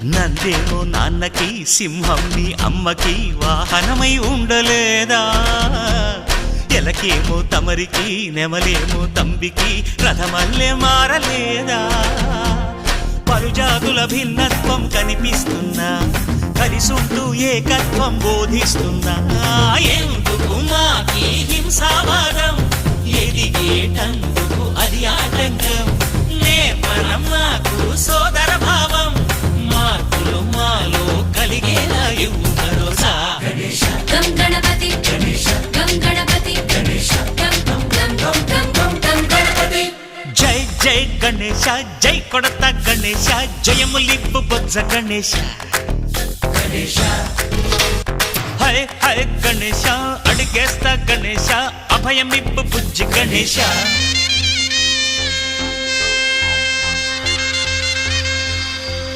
నందేమో నాన్నకి సింహం నీ అమ్మకి వాహనమై ఉండలేదా ఎలకేమో తమరికి నెమలేమో తంబికి రథమల్లే మారలేదా పలుజాతుల భిన్నత్వం కనిపిస్తున్నా కలిసుంటూ ఏకత్వం బోధిస్తున్నా ఎందుకు మాకి హింసావాదం ఎదిగేటందుకు అది ఆటంకం నేపరం నాకు సోదర భావం మార్పులు మాలో కలిగేలా ఇవ్వు భరోసా గం గణపతి గం గణపతి గం గం గం గం గం గం గణపతి జై జై గణేశ జై కొడత గణేశ జయములిప్పు బొజ్జ గణేశ హై హై గణేశ అడిగేస్తా గణేశ అభయమిప్పు బుజ్జి గణేశ